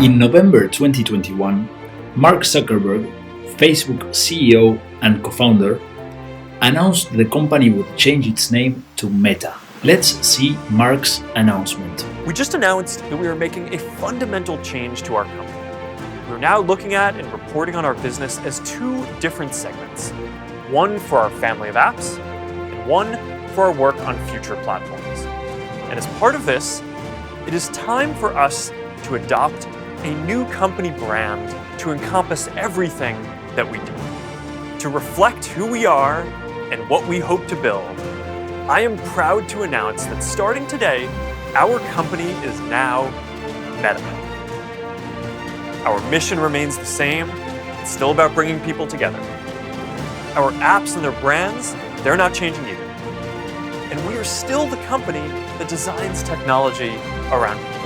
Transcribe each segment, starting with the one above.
In November 2021, Mark Zuckerberg, Facebook CEO and co-founder, announced the company would change its name to Meta. Let's see Mark's announcement. We just announced that we are making a fundamental change to our company. We're now looking at and reporting on our business as two different segments. One for our family of apps, and one for our work on future platforms. And as part of this, it is time for us to adopt a new company brand to encompass everything that we do. To reflect who we are and what we hope to build, I am proud to announce that starting today, our company is now Meta. Our mission remains the same. It's still about bringing people together. Our apps and their brands, they're not changing either. And we are still the company that designs technology around people.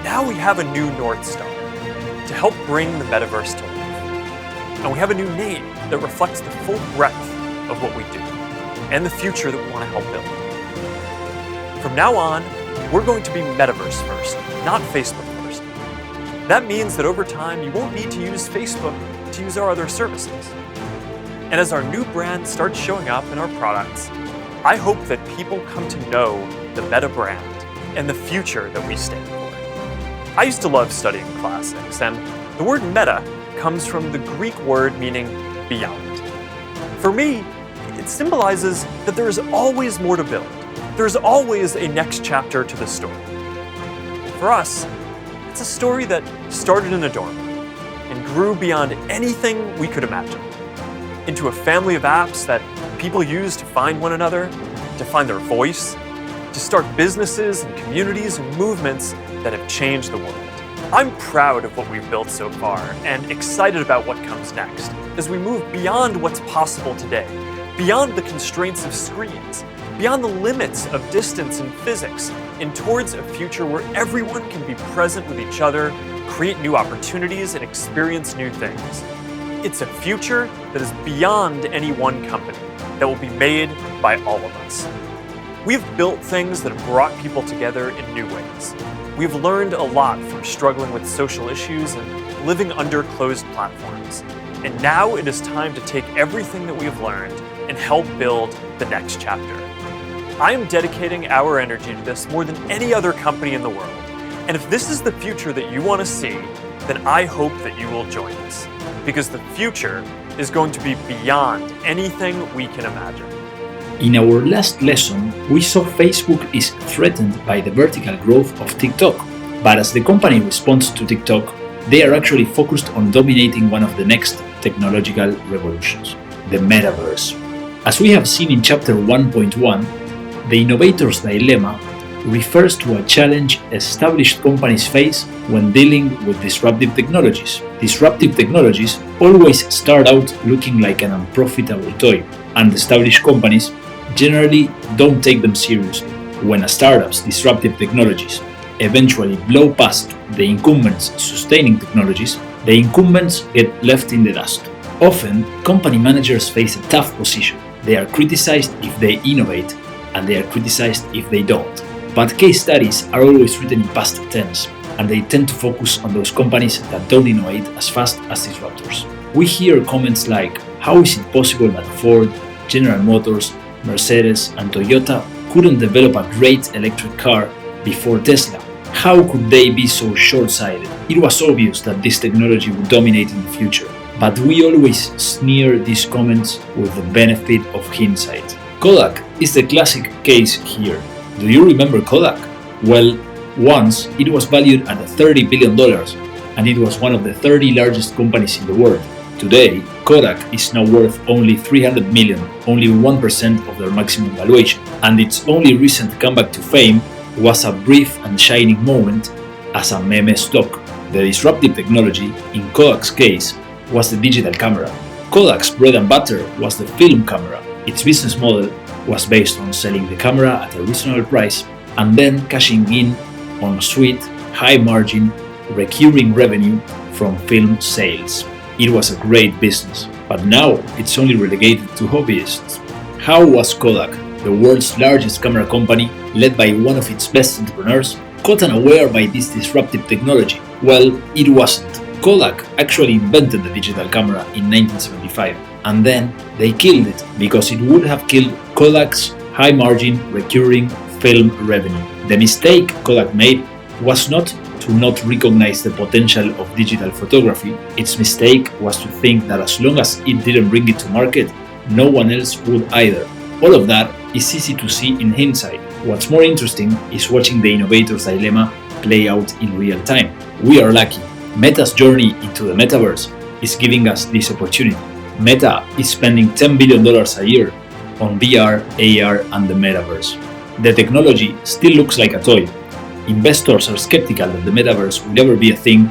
Now we have a new North Star to help bring the metaverse to life. And we have a new name that reflects the full breadth of what we do and the future that we want to help build. From now on, we're going to be metaverse first, not Facebook first. That means that over time, you won't need to use Facebook to use our other services. And as our new brand starts showing up in our products, I hope that people come to know the Meta brand and the future that we stand for. I used to love studying classics, and the word meta comes from the Greek word meaning beyond. For me, it symbolizes that there is always more to build. There's always a next chapter to the story. For us, it's a story that started in a dorm and grew beyond anything we could imagine, into a family of apps that people use to find one another, to find their voice, to start businesses and communities and movements that have changed the world. I'm proud of what we've built so far and excited about what comes next as we move beyond what's possible today, beyond the constraints of screens, beyond the limits of distance and physics, and towards a future where everyone can be present with each other, create new opportunities, and experience new things. It's a future that is beyond any one company, that will be made by all of us. We've built things that have brought people together in new ways. We've learned a lot from struggling with social issues and living under closed platforms. And now it is time to take everything that we've learned and help build the next chapter. I am dedicating our energy to this more than any other company in the world. And if this is the future that you want to see, then I hope that you will join us. Because the future is going to be beyond anything we can imagine. In our last lesson, we saw Facebook is threatened by the vertical growth of TikTok. But as the company responds to TikTok, they are actually focused on dominating one of the next technological revolutions, the metaverse. As we have seen in chapter 1.1, the Innovators dilemma refers to a challenge established companies face when dealing with disruptive technologies. Disruptive technologies always start out looking like an unprofitable toy, and established companies generally don't take them seriously. When a startup's disruptive technologies eventually blow past the incumbents' sustaining technologies, the incumbents get left in the dust. Often, company managers face a tough position. They are criticized if they innovate, and they are criticized if they don't. But case studies are always written in past tense, and they tend to focus on those companies that don't innovate as fast as disruptors. We hear comments like, how is it possible that Ford, General Motors, Mercedes, and Toyota couldn't develop a great electric car before Tesla? How could they be so short-sighted? It was obvious that this technology would dominate in the future, but we always sneer these comments with the benefit of hindsight. Kodak is the classic case here. Do you remember Kodak? Well, once it was valued at $30 billion, and it was one of the 30 largest companies in the world. Today, Kodak is now worth only $300 million, only 1% of their maximum valuation, and its only recent comeback to fame was a brief and shining moment as a meme stock. The disruptive technology, in Kodak's case, was the digital camera. Kodak's bread and butter was the film camera. Its business model was based on selling the camera at a reasonable price and then cashing in on sweet, high-margin, recurring revenue from film sales. It was a great business, but now it's only relegated to hobbyists. How was Kodak, the world's largest camera company, led by one of its best entrepreneurs, caught unaware by this disruptive technology? Well, it wasn't. Kodak actually invented the digital camera in 1975, and then they killed it because it would have killed Kodak's high-margin recurring film revenue. The mistake Kodak made was not to not recognize the potential of digital photography. Its mistake was to think that as long as it didn't bring it to market, no one else would either. All of that is easy to see in hindsight. What's more interesting is watching the innovator's dilemma play out in real time. We are lucky. Meta's journey into the metaverse is giving us this opportunity. Meta is spending $10 billion a year on VR, AR, and the metaverse. The technology still looks like a toy. Investors are skeptical that the metaverse will ever be a thing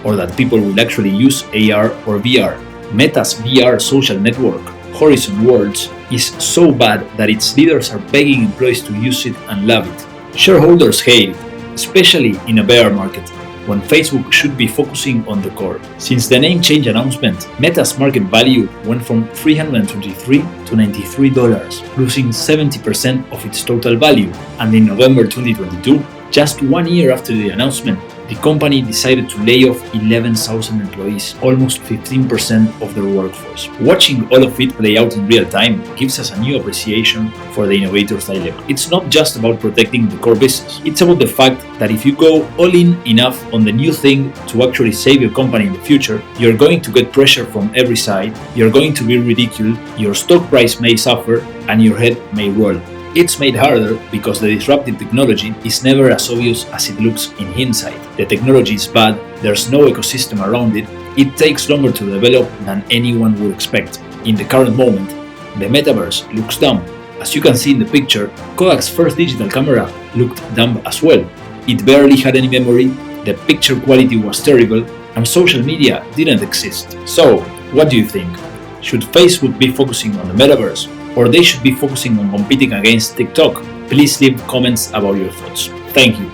or that people will actually use AR or VR. Meta's VR social network, Horizon Worlds, is so bad that its leaders are begging employees to use it and love it. Shareholders hate it, especially in a bear market, when Facebook should be focusing on the core. Since the name change announcement, Meta's market value went from $323 to $93, losing 70% of its total value. And in November 2022, just 1 year after the announcement, the company decided to lay off 11,000 employees, almost 15% of their workforce. Watching all of it play out in real time gives us a new appreciation for the innovator's dilemma. It's not just about protecting the core business. It's about the fact that if you go all in enough on the new thing to actually save your company in the future, you're going to get pressure from every side, you're going to be ridiculed, your stock price may suffer, and your head may roll. It's made harder because the disruptive technology is never as obvious as it looks in hindsight. The technology is bad, there's no ecosystem around it, it takes longer to develop than anyone would expect. In the current moment, the metaverse looks dumb. As you can see in the picture, Kodak's first digital camera looked dumb as well. It barely had any memory, the picture quality was terrible, and social media didn't exist. So, what do you think? Should Facebook be focusing on the metaverse? Or they should be focusing on competing against TikTok? Please leave comments about your thoughts. Thank you.